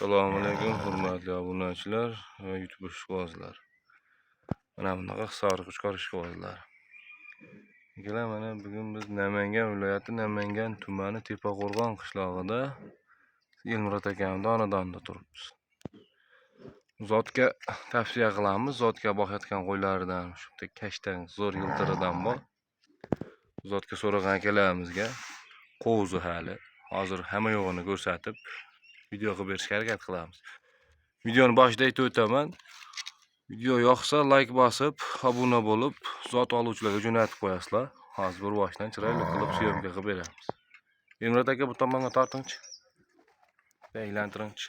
Assalomualaykum hurmatli obunachilar va YouTube ishqibozlar. Mana bunaqa sariq uchqor ishqibozlar. Kelar mana bugun biz Namangan viloyati Namangan tumani Tepaqo'rg'on qishlog'ida Elmurod akamning donadonida turibmiz. Zotga tavsiya qilamiz, zotga boqayotgan qo'ylaridan, shu kashtan zo'r yiltiridan bor. Zotga so'ragan akalarimizga qo'zi hali hozir hamma yo'g'ini ko'rsatib video qilib berishga harakat qilamiz. Videoni boshida aytib o'taman. Video yoqsa like bosib, obuna bo'lib, zot oluvchilarga jo'natib qo'yasizlar. Hozir bir boshdan chiroyli qilib syomka qilib beramiz. Elmurod aka bu tomonga tortingchi. Aylantiringchi.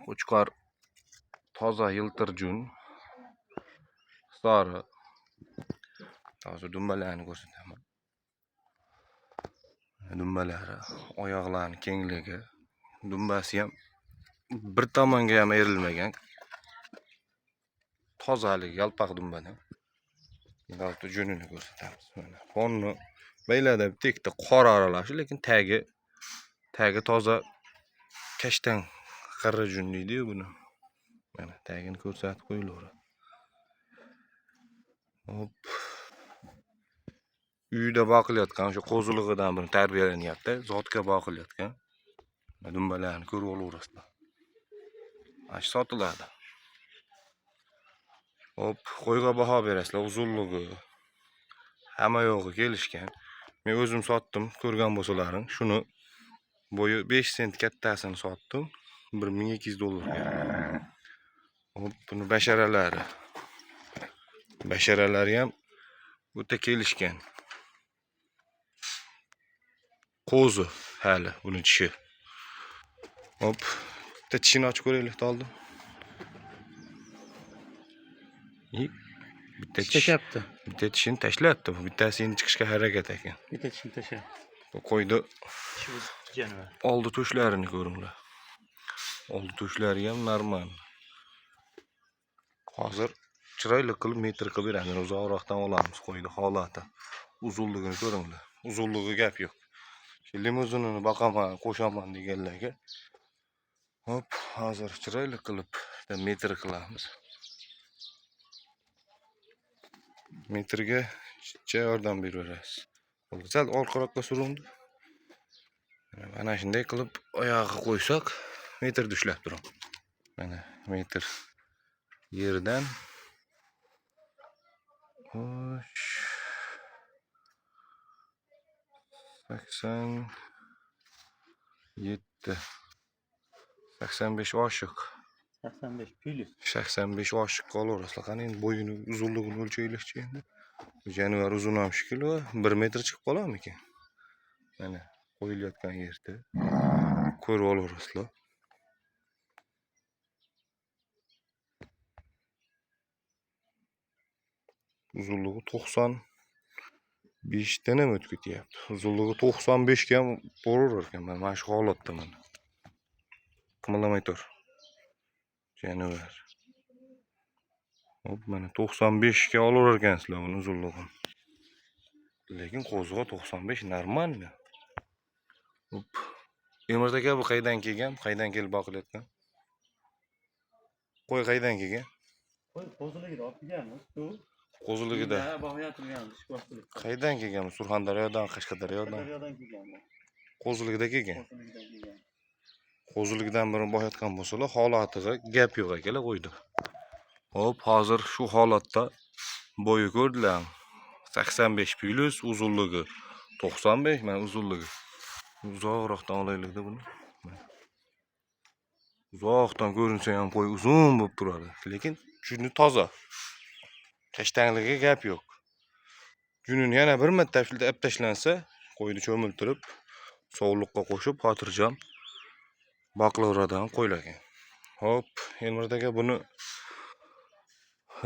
Qo'chqor toza yiltirjun. Sari. Hozir dumbalarni ko'rsataman. Dumbalari, oyoqlari kengligi, dumbasi ham bir tomonga ham erilmagan. Tozalik yalpaq dumbadan. Yalta junini ko'rsatamiz. Mana fonni baylada tekda qora aralashi, lekin tagi toza kashtan qirra jun deydi-yu buni. Mana tagini ko'rsatib qo'yilaveradi. Hop. Uyda boqilayotgan o'sha qo'zilig'idan biri tarbiyalanyapti, zotga boqilayotgan. Dumbalarni ko'rib olaverasizlar. Ash sotiladi. Hop, qo'yga baho berasizlar, uzunligi, hamma yo'g'i kelishgan. Men o'zim sotdim, ko'rgan bo'lsalaring, shuni bo'yi 5 sent kattasini sotdim, $1200 ga. Hop, buni basharalari ham o'ta kelishgan. Qo'zi hali buni tishi. Hop, bitta tishini ochib ko'raylik, oldim. Bitta Tashlayapti. Bitta tishini tashlayapti. Bittasini chiqishga harakat ekan. Bitta tishini tashlab. Bu qo'ydi. Janavar. Oldi tushlarini ko'ringlar. Oldi tushlari ham normal. Hozir chiroyli qilib metr qilib beramiz. Uzoqroqdan olamiz qo'ydi holati. Uzunligini ko'ringlar. Uzunligi gap yo'q. Limuzinini boqaman, qo'shaman deganlarga. Hop, hozir chiroyli qilib metr qilamiz. Metrga yordam beraverasiz. Sal orqaroqqa surindi. Mana shunday qilib oyog'i qo'ysak, metr ushlab turadi. Mana metr yerdan xo'sh 87 85 oshiq. 85 plus. 85 oshiq qolaverasizlar. Qani endi bo'yini, uzunligini o'lchaylikchi endi. Bu jonivar uzun ham shekilli, 1 metr chiqib qolarmikan? Mana qo'yilayotgan yerda ko'rib olaverasizlar. Uzunligi 95 dan ham o'tib ketyapti. Uzunligi 95 ga ham boraverar ekan. Mana shu holatda mana. Qimillamay tur. Jonivar. Hop, mana 95 ga olaverar ekansizlar buni uzunligini. Lekin qo'ziga 95 normalmi? Hop. Elmurod aka bu qaydan kelgan? Qaydan kelib boqilayotgan? Qo'y qaydan kelgan? Qo'y qo'ziligida olib kelganmiz. Qo'ziligida. Boqib turganmiz, ishboshchilik. Qaydan kelgan? Surxondaryodan, Qashqadaryodan. Qashqadaryodan kelganmiz. Qo'ziligida kelgan. Qo'ziligidan kelgan. Qo'ziligidan biri boqayotgan bo'lsalar, holatiga gap yo'q akalar qo'ydi. Hop, hozir shu holatda bo'yi ko'rdilar. 85 plus, uzunligi 95, mana uzunligi. Uzoqroqdan olaylik-da buni. Uzoqdan ko'rinsa ham qo'y uzun bo'lib turadi, lekin juni toza. Kashtanligiga gap yo'q. Junini yana bir marta tashlansa, qo'yni cho'miltirib, sovliqqa qo'shib, xotirjam boqilaveradigan qo'ylar ekan. Hop, Elmurod aka buni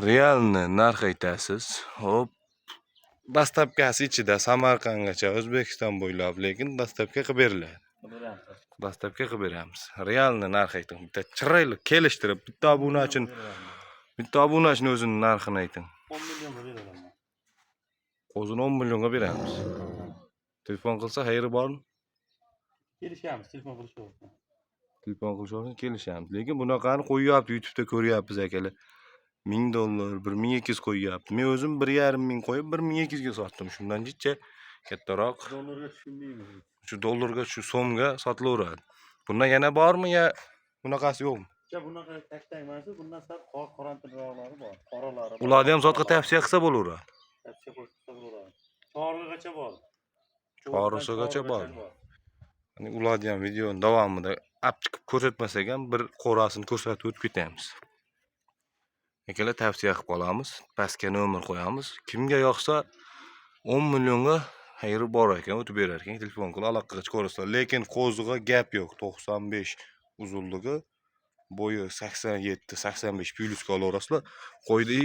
realni narx aytasiz. Hop, dastlabkasi ichida Samarqandgacha, O'zbekiston bo'ylab, lekin dastlabki qilib beriladi. Dastlabki qilib beramiz. Realni narx ayting. Bitta chiroyli kelishtirib, bitta obunachini o'zining narxini ayting. 10 millionga beraman. Qo'zini 10 millionga beramiz. Telefon qilsa xayri bormi? Kelishamiz, telefon qilishyapti. Telefon qilishib kelishamiz. Lekin bunaqani qo'yyapti, YouTube'da ko'ryapmiz akalar. $1000, 1200 qo'yyapti. Men o'zim 1,5 ming qo'yib 1200 ga sotdim. Shundan jicha kattaroq. Dollarga tushunmaymiz. Shu dollarga, shu so'mga sotilaveradi. Bundan yana bormi yo bunaqasi yo'qmi? Bunaqa taktak emas, bundan sal qorantirroqlari bor. Qoralari bor. Ularni ham sotga tavsiya qilsa bo'laveradi. Tavsiya qilsa bo'laveradi. Chorig'igacha bor. Chorig'igacha bor. Hani ularni ham videoning davomida olib chiqib ko'rsatmasak ham bir qo'rasini ko'rsatib o'tib ketamiz. Akalar tavsiya qilib qolamiz. Pastga nomer qo'yamiz. Kimga yoqsa 10 millionga xayri bor ekan, o'tib berar ekan, telefon qilib aloqaga chiqarasizlar. Lekin qo'ziga gap yo'q. 95 uzunligi, bo'yi 87, 85 plyusga olaverasizlar. Qo'ydi